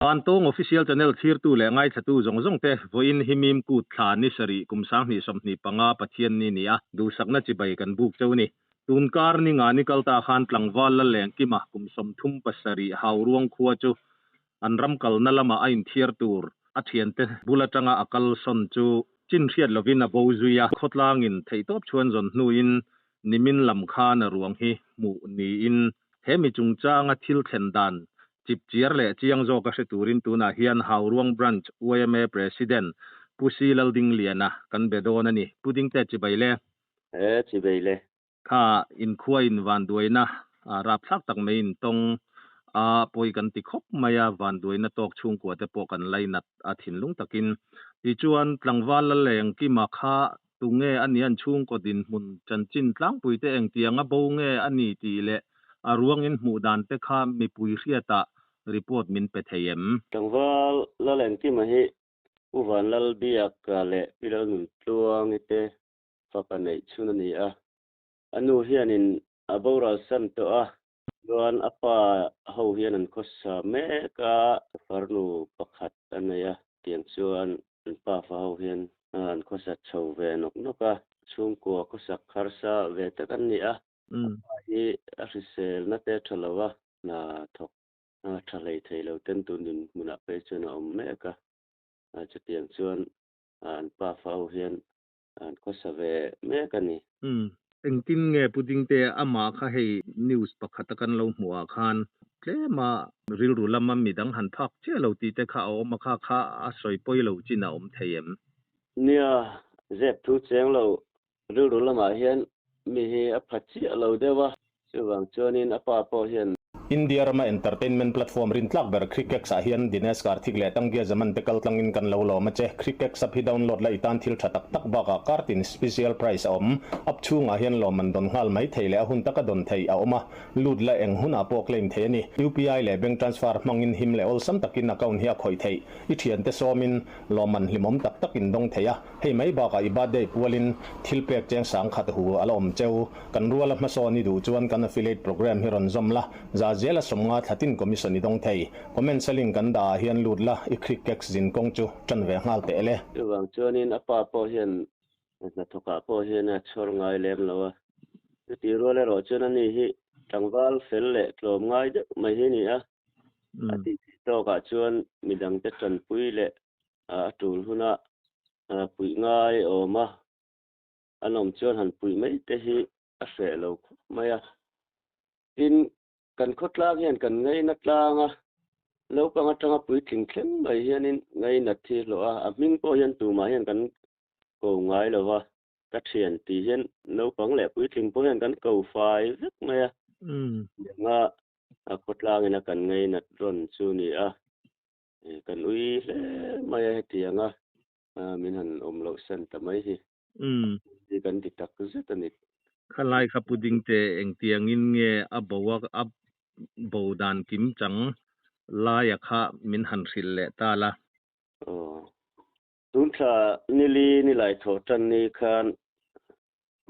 an tong official channel thir tu le ngai thatu zong zong te voin himim ku thla ni sari kum sang ni som ni panga pathian ni nia du sakna chi bai kan buk chau ni tun kar ni nga ni kalta khan tlangwal la leng ki ma kum som thum pasari hauruang khuwa chu an ram kal na lama ain thiar tur a thian te bulatanga akal son chu chin riat lovin a bo zuya khotlang in theitop chuan zon hnu in nimin lam kha na ruang hi mu ni in hemi chungchanga thil thlen dan chip chiar le chiang zo ka se turin tuna hian hauruang branch UMA president pusi lalding liana kan bedon ani puding te chi baile chi baile kha in khuwa in van duina rap thak tak mai in tong poi kan ti khop maya van duina tok chung ko te po kan lainat a thin lung takin ti chuan tlangwal la leng ki ma kha tunge anian chung ko din mun chan chin tlang pui te eng tianga bo nge ani ti le aruang in mu dan te kha mi pui riata report min pe theyem tlangwal la leng ki ma hi uvan lal biak ka le pilal nun tluang ite fakanei chuna ni a anu hianin abora sam to a doan apa ho hianan khosa me ka farnu pakhat anaya tiang chuan pa fa ho hian an khosa chho ve nok noka chung ko khosa kharsa ve takan ni a hi a risel na te thalawa na thok thalei theilo ten tunin muna pe chuna om me ka chatiang chuan an pa fa ho hian an khosa ve me ka ni engtin nge puding te ama kha hei news pakhat kan lo hmuwa khan tlema ril ru lama midang han phak che lo ti te kha o ma kha kha a soi poi lo china om theyem nia zep thu cheng lo ril ru lama hian mi hi a phachi lo dewa chuwang chuanin apa po hian India Rama Entertainment Platform rin tlak ber cricket sa hian Dinesh Karthik le tanggia zaman tekal tlangin kan lo ma che cricket sa phi download la itan thil thatak tak baka kartin special price om up chunga hian lo man don hal mai theile a hun taka don thei a oma lud la eng huna po claim the ni UPI le bank transfer mangin him le ol sam takin account hi khoi thei I thian te somin lo man hlimom tak takin dong theya hei mai baka ibade pualin thil pek cheng sang khat hu alom cheu kan ruala ma so ni du chuan kan affiliate program hi ron zomla za zela somnga thatin commission ni dong thei comment saling kan da hian lutla I cricket zin kong chu chan ve ngal te le chuwang chuanin apa po hian na thoka po hian a chhor ngai lem lawa ti ro le ro chuan ani hi tangwal fel le tlom ngai de mai hi ni a ati to ka chuan midang te chan pui le a tul huna pui ngai oma anom chuan han pui mai te hi a hre lo mai a tin kan khotlang hian kan ngei na tlanga lo panga tanga pui thing thleng mai hianin ngei na thi lo a ming po hian tu ma hian kan ko ngai lo wa ka thian ti hian lo pang le pui thing po hian kan ko fai vek mai a nga a khotlang ina kan ngei na ron chu ni a kan ui hle mai a tianga min han om lo san ta mai hi ti kan ti tak zet ani khalai kha puding te eng tiang in nge a bowa a bodan kim chang la ya kha min han hril le ta la tun tha nili ni lai tho tan ni khan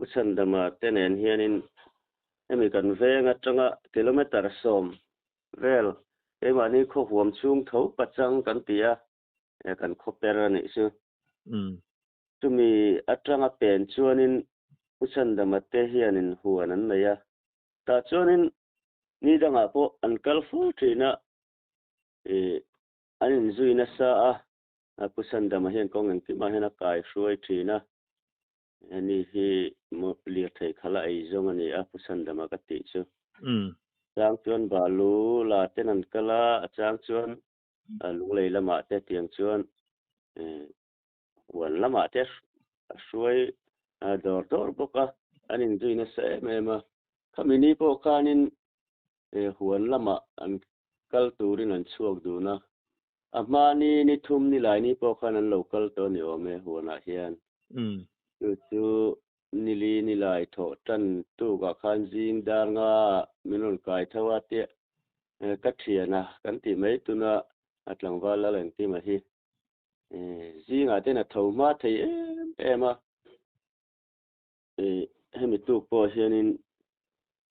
usan dama tenen hianin emi kan venga tanga kilometer som vel ema ni kho huam chung tho pachang kan tia kan khopera ni su tumi atanga pen chuanin usan dama te hianin huanan maya ta chuanin ni danga po an kalfu thina anin zuina sa a pusan dama hian kong an ki ma hian a kai hruai thina ani hi mo lir thei khala ei zong ani a pusan dama ka ti chu chang chuan balu la ten an kala chang chuan lung lei lama te tiang chuan wan lama te hruai dor boka anin zuina sa mema khamini po kanin huan lama an kal turin an chuak duna amani ni thum ni lai ni po khanan local to ni ome huana hian chu nili ni lai tho tan tu ka khan jing dar nga minun kai thawa te ka thiana kan ti mai tuna atlangwal la leng ti ma hi jinga te na tho ma thei ema hemi tu po hianin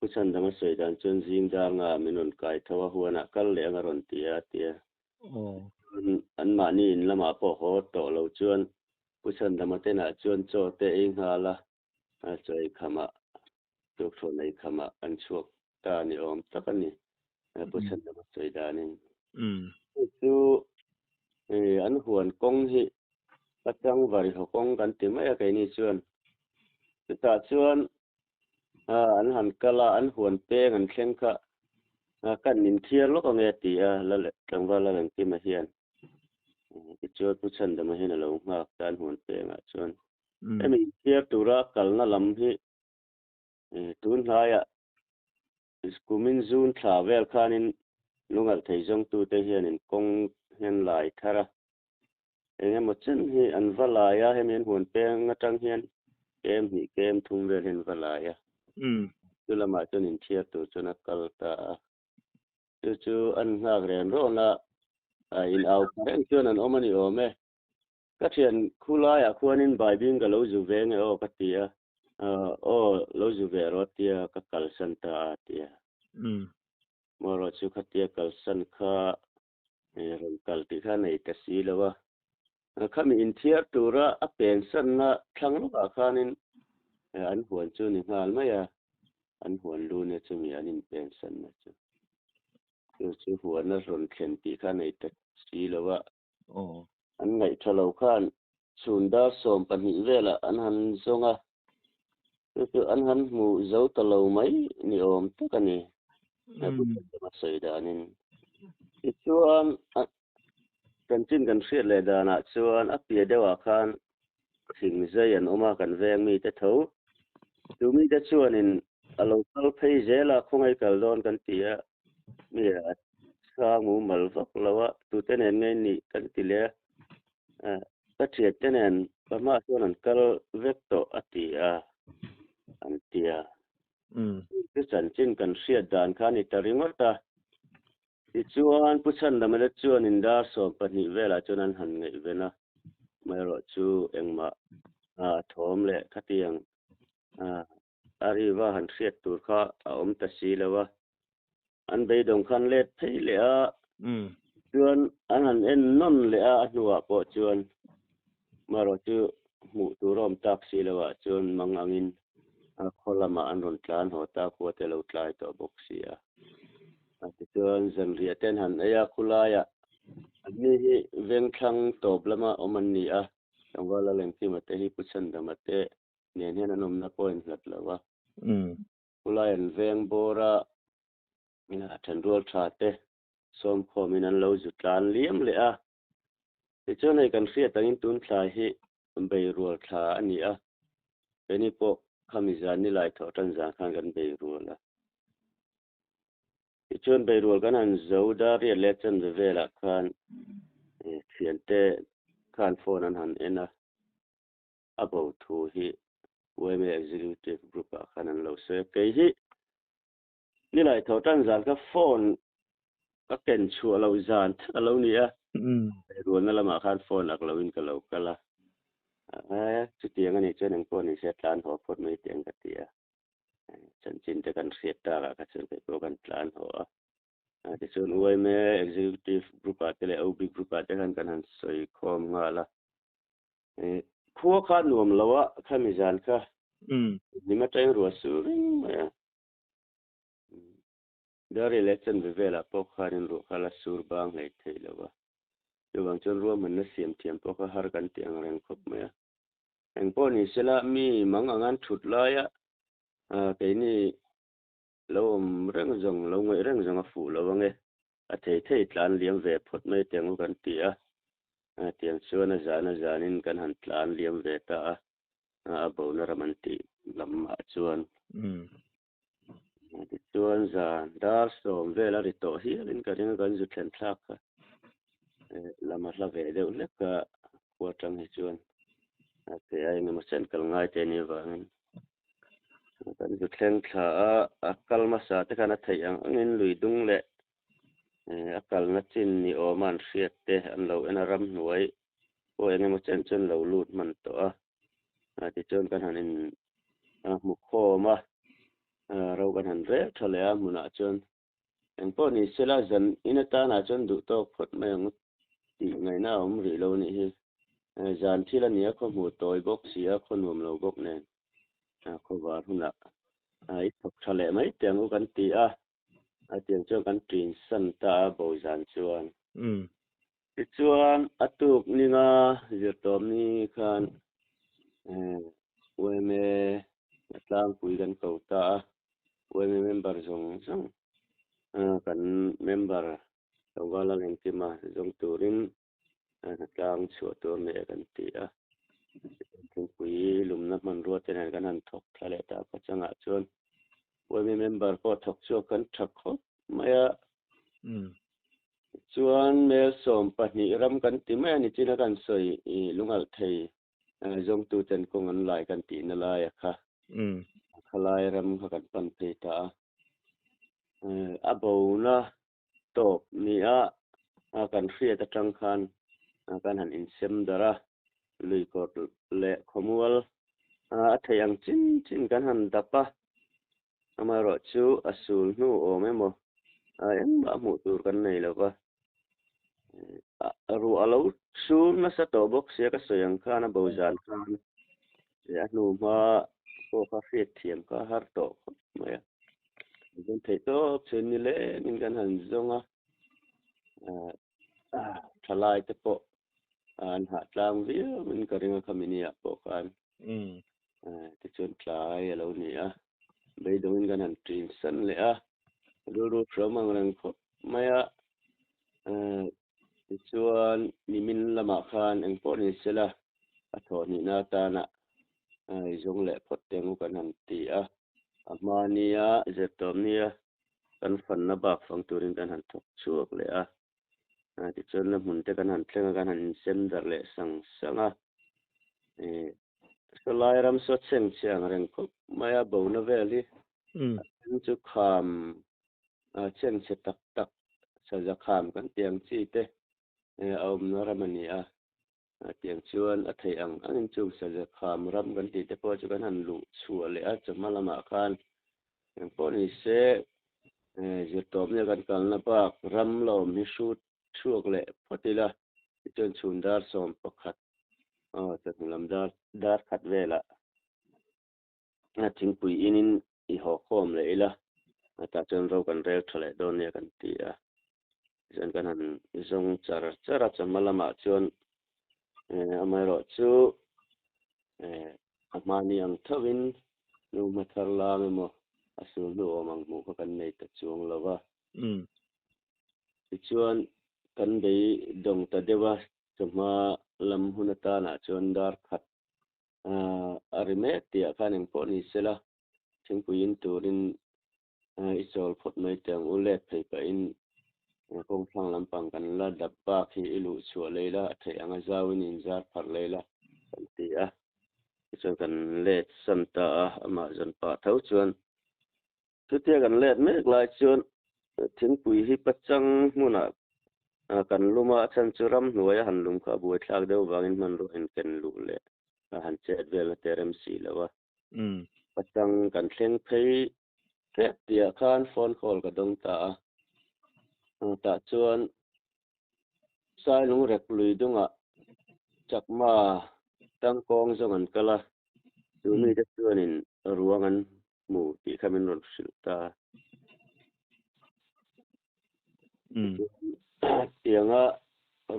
pusan dama soidan chun jing dar nga minun kai thawa huana kal le ngaron tia an ma ni in lama po ho to lo chuan pusan dama te na chuan cho te ing hala choi khama tuk thon nei khama an chuak ta ni om takani pusan dama choi danin chu an huan kong hi patang vari ho kong kan ti mai kai ni chuan ta chuan an han kala an huan peng an thleng kha kan nin thiar lo ka nge ti la le tangwa la lang ti ma hian ti chuan pusan dama hin lo ngak tan huan peng a chuan emi thiar tura kalna lam hi tun hlaya skumin zun thla vel khanin lungal thei zong tu te hian in kong hian lai thara enge mo chen hi an valaya hemen huan peng atang hian kem thung vel hin valaya tulama chuan in thiar tu chuan a kal ta chu an ngak ren ro na in au reng chuan an omani ome ka thian khulaya khuanin bai bing ka lo zu ve nge o ka tia lo zu ve ro tia ka kal san ta tia moro chu ka tia kal san kha ron kal ti kha nei ta si lawa khami in thiar tura a pen san na thlang lo ka khanin an huan chu ni ngal mai an huan lu ne chu mi anin pen san na chu huan na ron khen ti kha nei ta si lawa an ngai thalo khan chunda som pani vela an han zonga chu an han mu zo talo mai ni om takani ma sei danin chuan kan chin kan hriat le dana chuan a pia dewa khan thing zai an oma kan veng mi te tho tu mi te chuan in a local phei zela khongai kal don kan tia mi sa mu mal vak lawa tu te nen ngai ni kan ti le ka thiat te nen pama chuan an kal vek to atia an tia chu chan chin kan hriat dan khan i taringota ti chuan puchan lamale chuan in dar so pahnih vela chuan an han ngei vena mai ro chu engma thom le khatiang ariwa han hriat tur kha a om ta si lawa an bei dong khan let thei le a chuan an han en non le a hnuwa po chuan maro chu mu turom tak si lawa chuan mang angin kholama an ron tlan ho ta ko te lo tlai to bok si ti chuan zan ria ten han aya khulaya ani hi veng thlang top lama oman ni tangwala leng ti mate hi puchan damate nen hian anom na point lat lawa khulayan veng bora then rual tha te som khomin an lo zutlan liam le ti chuan ei kan hriat angin tun thlai hi bei rual tha ani eni po khamizan ni lai tho tan zan khan kan bei rual ti chuan bei rual kan han zo da ria le chan ve vela khan thian te khan phone an han ena about thu hi weme executive group khan an lo se ke hi ni lai tho tan zan ka phone ka ken chu lo zan alo ni bei rual na lama khan phone ak lo in ka lo kala chu tiang ani chuan ang phone ni se tlan ho phone mai tiang ka tia chan chin te kan hriat ta ka chuan pe ko kan tlan ho ti chuan weme executive group tele ob group te kan han soi khom ngala khuwa kha nuam lawa khamizan kha nima tang ruwa su ring maya dar election vela po khanin ru khala sur bang lei thei lawa yuwang chon ruwa man na siam thiam po kha har kan tiang reng khop maya eng po ni sela mi mangangan thut laya ke ni lom reng zong lo ngai reng zong a fu lawange a thei tlan liam ve phot mai tiang kan tia tiang chuan zanin kan han tlan liam ve ta bo na ramanti lamma chuan ti chuan zan dar som vela ri to hi in kan zu thlen thlak lama hla ve deuh leka kwa tang hi chuan te ai ngama chen kal ngai te ni wangin kan zu thlen thla a kalma sa te kana thei angin lui dung le akal na chin ni oman hriat te an lo ena ram hnuai po engemaw chen chuan lo lut man to ti chuan kan hanin mu khawma ro kan han re thale a hmunah chuan anh po ni sela dần inata na chọn đủ to phật mai ang ti ngày nào ri lo ni hi dàn thi là nia có một tối bốc xía con mồm lâu bốc nè có vào hôn lạ ít học thà lệ mấy tiếng của căn tì tiếng cho căn truyền sân ta bầu dàn chuan chuan tụp ni nga giờ tóm ni khan quê mẹ lang quý căn cầu ta quê mẹ member giống giống căn member đầu vào là anh tìm mà giống turin lang sửaตัวmẹ căn tìถึงคุยลุมนับมันรัวแต่ไหนกันนั่นถกทะเลตาก็จะงะชวนวันมีเมมเบอร์ก็ถกชัวกันถักเขาไม่ชวนเมลส่งปนิรำกันติแม่นี่จีนกันสวยลุงอัลไทยจงตูเต็นคงอันลายกันตีนลายค่ะขลายรำกันปันเพตาบ่าวนะตบนี่กันเฟียตะจังคันกันหันอินเซมดาระลุยกอดเละขมัวทยังจินกันหันดับปะมารอจูอสูรนู่โอไม่หมดยังบ้าหมดตัวกันในแล้วก็รู้อะไรสูรมาสะตัวบกเสียก็สยังข้านะบ่าวจานข้านอยากนูมาพวกคาเฟ่เทียมก็ฮาร์โต้ไม่เป็นเทโต้เช่นนี้เลยนี่กันหันจงทลายตะโปอันหาตามวิวมันก็เรื่องคำนี้อ่ะพวกกันที่ชวนคลายเราเนี่ยไปดูกันหันทรีนสันเลยรู้พร้อมอะไรก็ไม่ที่ชวนนิมินละมาคันเองพอนี่เสละถอนี่นาตานะจงเละพอดเตียงกันหันตีมาเนี่ยจะตอมเนี่ยกันฝันนับฟังตัวเรื่องกันหันทกชัวเลยที่ชวนละมุนแต่กันหันเรื่องกันหันเส้นดาร์เละสังสลายรำสดเชียงเรื่องก็ไม่บ่าวนาเวลีจุกขามเชียงเสตักจะขามกันเตียงจีเตเอานรมันนี่เตียงชวนอัธยังอันจุกจะขามรำกันตีแต่พอจุกันหันลุชัวเลยจะมาละมาคันอย่างพอนี่เสจะตอบเนี่ยกันนะปากรำเรามีชุดช่วงเลยพอทีละจนชุนดาร์สอมประคัดจะถึงลำดาร์ขัดเวลาถึงปุยอินินอีหอกคมเลยละแต่จนเรากันเร็วทะเลโดนเนี่ยกันตีจนกันหันจงจาระจะมาละมาจนไม่รอจูมานี่ยังทวินนูมาทาร์ลาเมโมสูนูอมังมูกันในตะจวงละวะจวนกันไปดงตะเดวะจะมาลำหุนตานะจวนดาร์ขัดอาริเมติอาการยังพอนี่เสละถึงปุยินตูรินอิสอลพดไม่แต่งอุเลตไปอินคงฟังลำปังกันละดับปากที่อิลุชัวเลยละเทียงอาจาวินินจาร์พัดเลยละกันตีจนกันเลดสันตามาจนป่าเท้าจวนทุกเที่ยกันเลดไม่กลายจวนถึงปุยฮิปัจจังมุนักกันลุมาชันจุรัมหน่วยหันลุมขาบวยทากเดียววางินมันรู้เห็นกันลุเลยหันเจ็ดเวลเตรมสีแล้ววะปัจจังกันเชียงเพย์เทียเดียคานฟอนคอลกับดงตาจวนสายลุงเร็กลุยดงจักมาตั้งกองจงันกะละดูนี่จะตัวนินรัวงันหมู่ที่ขมิ้นรถสิตาเตียง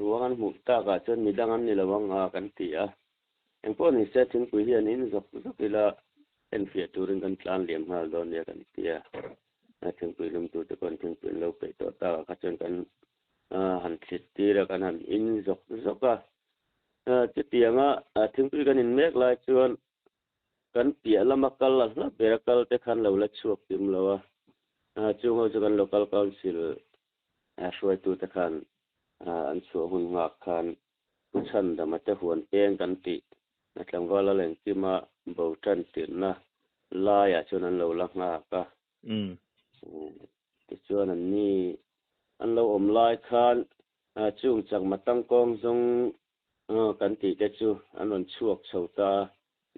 รัวงันหมู่ตากะจนมีดังอันนี่ระวังกันตียังพอนี่เสร็จถึงปุยเฮียนี่จบเวลาเอ็นเฟียตูรินกันพลานเหลี่ยมหาโดนเนี่ยกันตีถึงปุยลมตัวตะกอนถึงปุยเราไปต่อตาจนกันหันสิตีแล้วกันหันอินจบจะเตียงถึงปุยกันอินเมกลายจวนกันเตียละมักกัลละเบรกัลเตคันเราละชวกติมเราจงเอาจกัน local council ช่วยตัวตะคันอันชัวหุ่นหักคันผู้ชันแต่มาจะหวนเองกันติจังว่าละแหล่งที่มาเบาจันตินนะลายจนอันเราลักงากที่จวนอันนี้อันเราอมลายคันจุงจังมาตั้งกองจงกันติแต่จูอันนั้นชวกชาวตา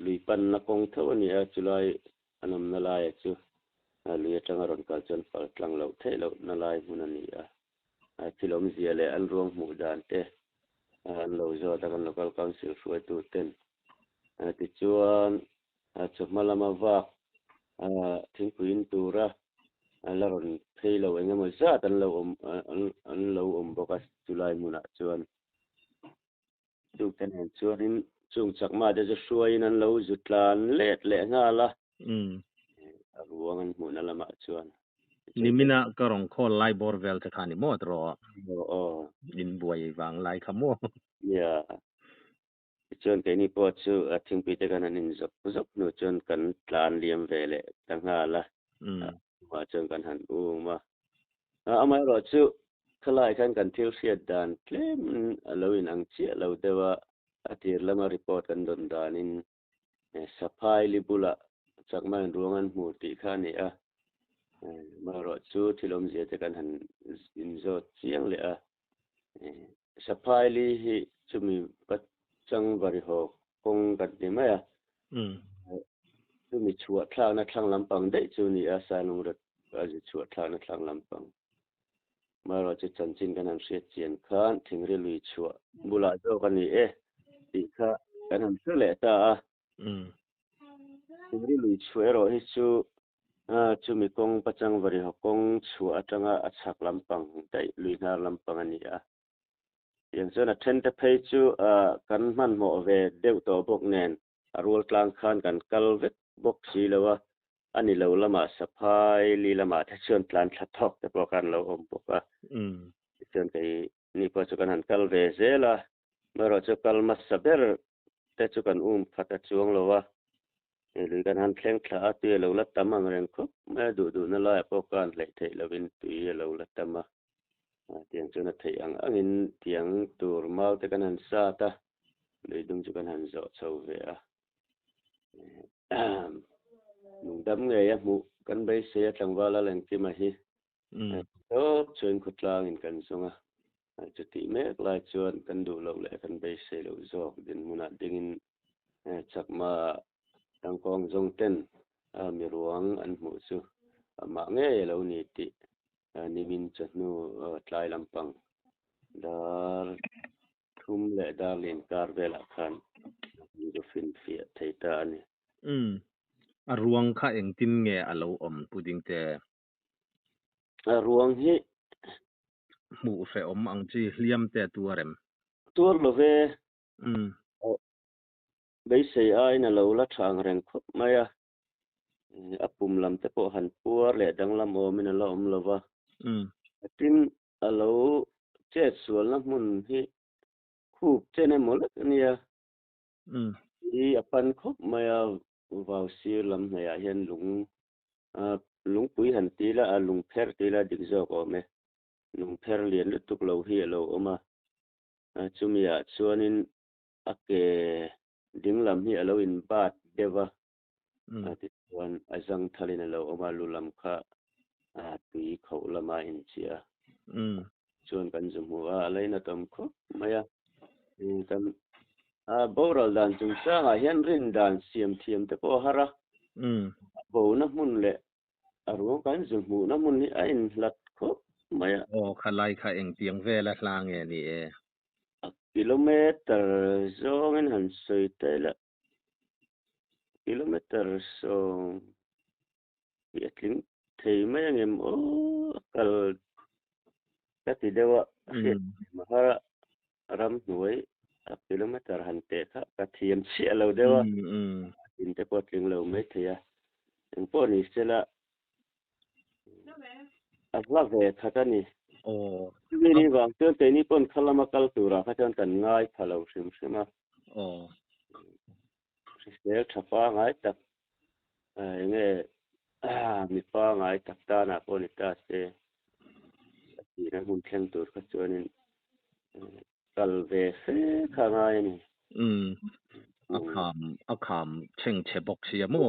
ลุยปันนักกองเท่านี้จุลายอันนั้นละลายจู lui atanga ron kal chuan pal tlang lo the lo na lai hmun ani a thilom zia le an ruang hmu dan te an lo zo ta kan local council hruai tu ten ti chuan chawhmalama vak thingpuin tura la ron phei lo engemaw zat an lo om bawk a chulai hmunah chuan chu ten hen chuanin chung chakma te chu hruaiin an lo zutlan let leh ngala a ruang an hmun a lamah chuan nimina karong khol lai bor vel te khani mo tro o in buai wang lai khamo ya chuan ke ni po chu a thingpi te kan an in zop nu chuan kan tlan liam ve le ta ngala ma chuan kan han ma amai ro chu khalai kan thil hriat dan tlem alo in ang chi alo dewa atir lama report kan don danin saphai libula chakman ruangan hmu ti khani a ma ro chu thilom zia te kan han in zo chiang le a saphai li hi chumi chang vari ho kong kan ni mai a chumi chua thlang lampang dei chu ni a sanung rat a ji chua thlang lampang ma ro chu chanchin kan han hriat chian khan thingri lui chua bula zo kan ni ti kha kan han su le ta a thingri lui chua ro hi chu chumi kong pachang vari ho kong chua atanga achak lampang dei lui nar lampang ani a yang chuan a then te phei chu kan man mo ve deuh to bok nen a rual tlang khan kan kal vek bok si lowa ani lo lama saphai li lama the chuan tlan thla thok te pawh kan lo om bawk a chuan kai ni pawh chu kan han kal ve zela ma ro chu kal ma saber te chu kan phata chuang lowa lui kan han thleng thla a tui lo la tam ang reng khop ma du na la pawh kan hlei thei lovin tui lo la tam a tiang chu na thei angin tiang tur mau te kan han sa ta lui dung chu kan han zo chho ve a nung dam nge a mu kan bei se tlangwala leng ki ma hi to chuan khutlang in kan sunga chu ti mek lai chuan kan du lo le kan bei se lo zo din muna dingin chakma tangkong zong ten mi ruang an hmu chu ma nge lo ni ti nimin chanu tlai lampang dar thum le dar lin kar vela khan ni do fin fi theita ani a ruang kha eng tin nge alo om puding te ruang hi mu fe om ang chi hliam te tuarem tur lo ve bei sei ai na lo la thang reng khop maya apum lam te po han puar le dang lam o min la om lova tin alo che sual na mun hi khup che ne mol nia i apan khop maya vào sir lam na ya hian lung pui han ti la lung pher ti la dik zo ko me lung pher lian lu tuk lo hi lo oma chumia chuanin ake ding lam hi alo in bat deva ti chuan azang thalin alo oma lu lam kha tui kho lama in chia chuan kan zumu leina tom kho maya kan boral dan chung sanga hian rin dan siam thiam te po hara bo na mun le aru kan zumu na mun ni a in lat kho maya khalai kha eng tiang vela hlang nge ni kilometer zong en han soi te la kilometer so yatling thei mai ngem kal ta ti dewa mahara ram nuai kilometer han te ka thiam chi alo dewa in te pot ling lo me thia en po ni sela asla ve khatani ni wang te ni pon khalama kal tura khatan kan ngai phalo sim sel thapa ngai tak nge mi pa ngai tak ta na pon ta se ti na mun theng tur kha chuanin kal ve se kha ngai ni akham cheng che bok sia mo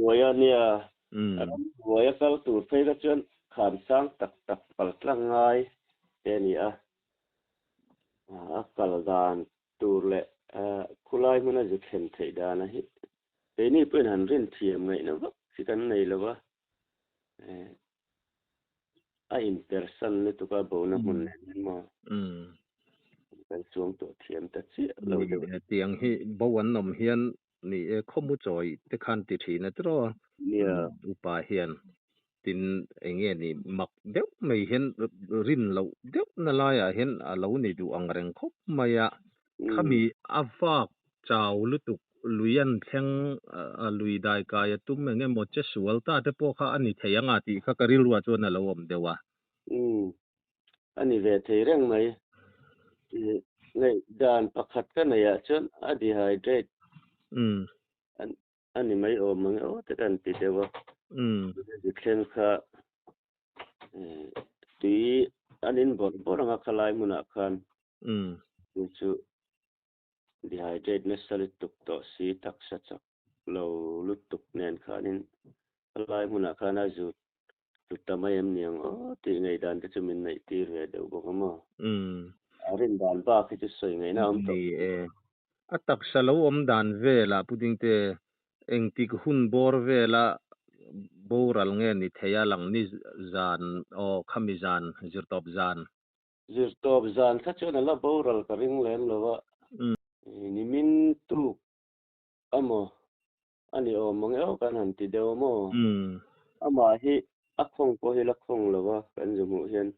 boya nia boya kal tur phei ka chuan kham sang tak pal tlang ngai te ni kal dan tur le khulai huna ju khen thei da na hi te ni pen han rin thiam ngai na vak si kan nei lo wa a in person le tu ka bo na mun len mo kan chuang to thiam ta chi lo do tiang hi bo wan nom hian ni khomu choi te khan ti thina tro yeah upa hian tin enge ni mak deuh mai hian rin lo deuh na la ya hian a lo ni du ang reng khop maya khami avak chaw lutuk luyan thleng a lui dai ka ya tum nge mo che sual ta te po kha ani theyanga ti kha karil wa chu na lo om dewa ani ve thei reng mai ngai dan pakhat ka na ya chon a dehydrate ani mai o mang o te kan ti dewa di khen kha ti anin bor boranga khalai muna khan chu dehydrate na salit tuk to si tak sa chak lo lutuk nen khanin khalai muna khana zu tutamai em niang o ti ngai dan te chumin nei ti re deu bo ma arin dan ba khi chu soi ngai na om to atak salo om dan vela puding te engtik hun bor vela boral nge ni theya lang ni zan o khami zan zirtop zan kha chona la boral ka ring len lo wa ni min tu amo ani o mongeo kan han ti deu mo ama hi akhong ko hi la khong lo wa kan ju mu hian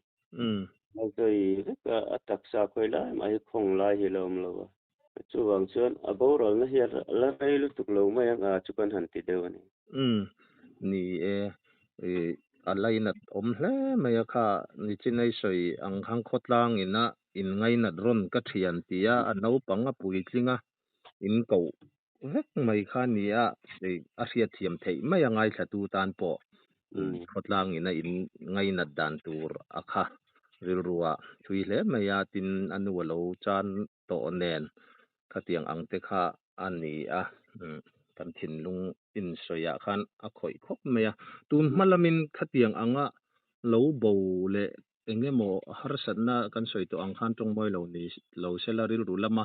ma zoi ka atak sa khoi lai ma hi khong lai hi lom lo wa chu wang chuan a boral na hi la kai lu tuk lo ma yang a chu kan han ti deu ani ni alainat om hle maya kha ni chinai soi ang khang khotlang ina in ngai na ron ka thian tia anau panga pui tlinga in ko vek mai kha nia a ria thiam thei mai angai thatu tan po khotlang ina in ngai na dan tur akha rilruwa thui hle maya tin anu lo chan to nen khatiang ang te kha ani a kan thin lung in soya khan a khoi khop maya tun malamin khatiang anga lo bo le engemo harsatna kan soi to ang khan tong moi lo ni lo selaril rulama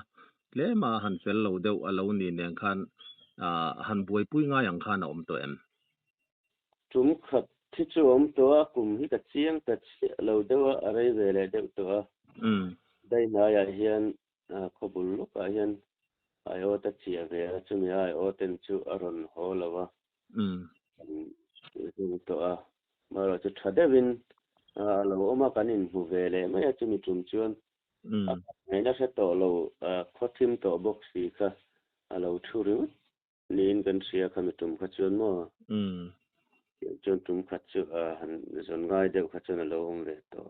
le ma han fel lo deu a lo ni nen khan han buai pui nga yang khan om to em tum khat thi chu om to a kum hi ka chiang ta lo deu a rei ve le deu to a dai na ya hian khobul lu ka hian ai o ta chia ve chu mi ai o ten chu aron ho lawa to a ma ro chu thadevin lo oma kanin hu ve le ma ya chu mi tum chuan ngai na se to lo khothim to box si kha lo thuru lin kan sia kha mi tum kha chuan mo chuan tum kha chu han zon ngai deu kha chuan lo om ve to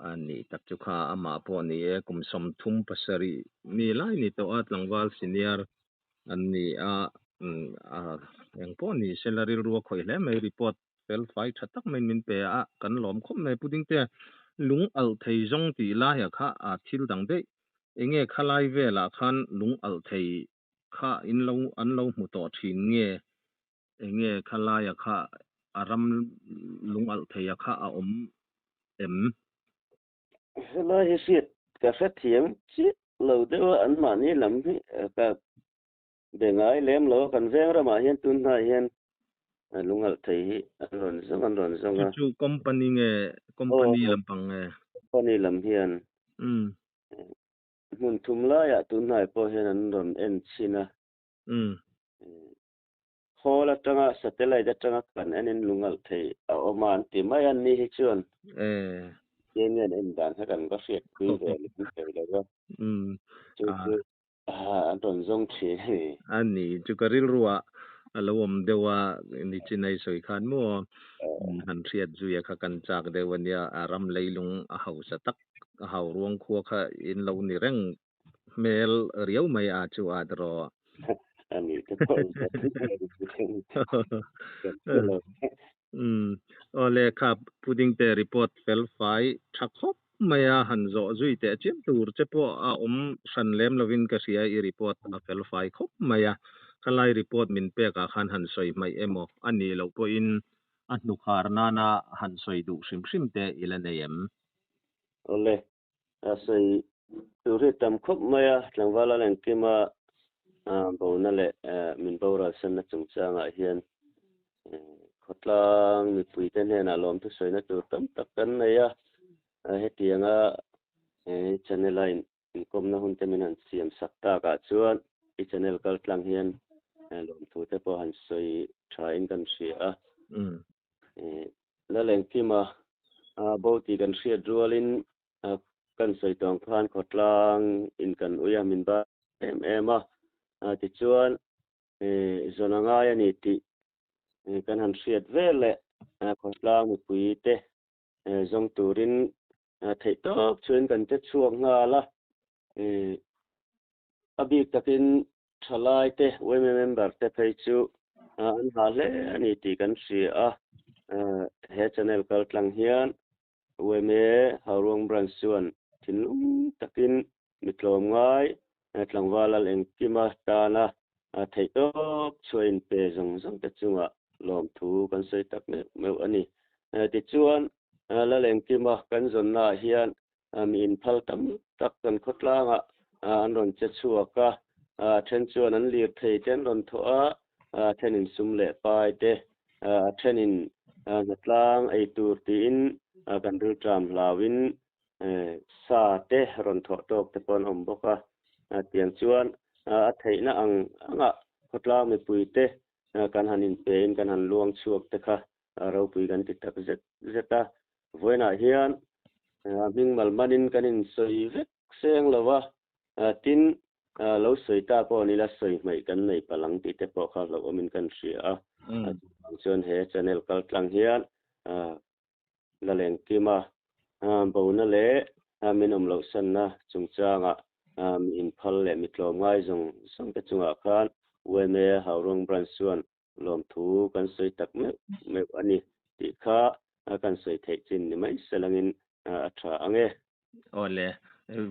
ani tak chu kha ama po ni kum som thum pasari ni lai ni to atlangwal senior ani eng po ni salary ruwa khoi le mai report fel fai thatak mai min pe a kan lom khom mai puding te lung al thei zong ti la ya kha a thil dang de enge khalai vela khan lung al thei kha in lo an lo mu to thin nge enge khalai ya kha aram lung al thei ya kha a om em la hi siat ka sa thiam chi lo deu an ma ni lam hi ka de ngai lem lo kan veng ra ma hian tun na hian lungal thei hi an ron zong chu company lampang nge company lam hian mun thum la ya tun nai po hian an ron en china khola tanga satellite tanga kan anin lungal thei a oman ti mai an ni hi chuan yen en dan ha kan ka fiat kui ve ni pe le ga chu an ron zong thi ani chu karil ruwa alawom dewa ni chinai soi khan mo han riat zuya kha kan chak dewania aram leilung a hausa tak a hau ruang khuwa kha in lo ni reng mel riau mai a chu adro ani ka ko ole kha puding te report fel fai thakop maya han zo zui te chem tur che po a san lem lovin ka sia I report a fel fai khop maya kalai report min pe ka khan han soi mai emo ani lo po in an nu khar na na han soi du sim te ilanayem ole asai turi tam khop maya tlangwala len kima bo na le min bora san na chungchanga hian ขดลางมีปุ๋ยเต้นเนี่ยนะลมทุกส่วนนะตัวตั้มตักกันเลยเฮตียงชแนลไลน์กรมนะหุ่นเต็มนันเสียมสักตากาชวนอีชแนลกัลกลางเฮียนลมทุกเตปหันสวยทรายกันเสียแล้วแหล่งที่มาบางทีกันเสียดัวลินกันสวยตองพานขดลางอินกันอุยามินบ้าติดชวนส่วนง่ายนี่ติกันหันเสียดเวลเลยขดลางมีปุ๋ยเตจงตูรินไทยตบชวนกันจะช่วงงาละอบีตะกินทลายเตเวเมมเบอร์เตไปจูอันหาเลนี่ติกันเสียเฮชแนลกัลกลังเฮียนเวเมฮารวงบรันส่วนทินลุงตะกินมิตรลมง่ายกลางวาลเองกิมาตานะไทยตบชวนเปจงจะจุงลมทูกันใส่ตักเมวอันนี้ติดชวนแล้วเองกิมากันจนน่าเฮียนมีอินพัลตัมตักกันขดล่างอันรอนจะชัวก็เทนชวนนั้นเรียกไทยเทนรอนทัวเทนินซุมเล่ไปเตเทนินนัดล่างไอตูตีนกันดูจามลาวินซาเตรอนทัวตกเตปอนอมบกเตียงชวนไทยนะขดล่างไม่ปุยเตกันหันอินเป็นกันหันลวงชวกเตค่ะเราปุยกันติดตักเจตาวันน่ะเฮียนมิงมัลมันอินกันอินสวยเวกเสียงละวะทินเราสวยตาปอนี่ละสวยไม่กันในพลังติดแต่ปอเขาเราอมินกันเสียส่วนเฮชแนลกัลกลางเฮียนละเลงกิมาบ่าวนั่นแหละมินอมเราสันนะจงจ้างมีอินพัลเล่มิตรลมง่ายจงสังเกตจงอาคารเวเมหารงบรันส่วนลมทูกันสวยตักเมอันนี้ติข้ากันสวยเทจินนี่ไม่สลังอินอัฐอังโอ้เลย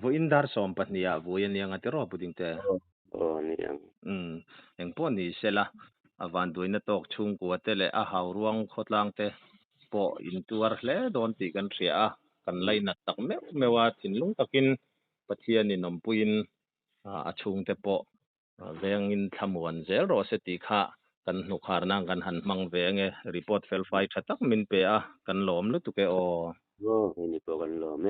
วุ้นดาร์สอมปัตนี่วุ้นยังอัติรอบุดิ้งเตนี่ยังยังพอนี่เสละวันด้วยนัตกชุงกัวเตเลหาวรวงขดลางเตปออินตัวร์เลโดนตีกันเสียกันไล่นักตักเมว่าถินลุงตักินปะเทียนินนมปุยนชุงเตปอเวงอินทำวันเซลโรเสติค่ะกันหนุขารนังกันหันมังเวงรีพอร์ตเฟลไฟชัดตักมินเปียกันหลอมลุตุเกอนี่ปอกันหลอม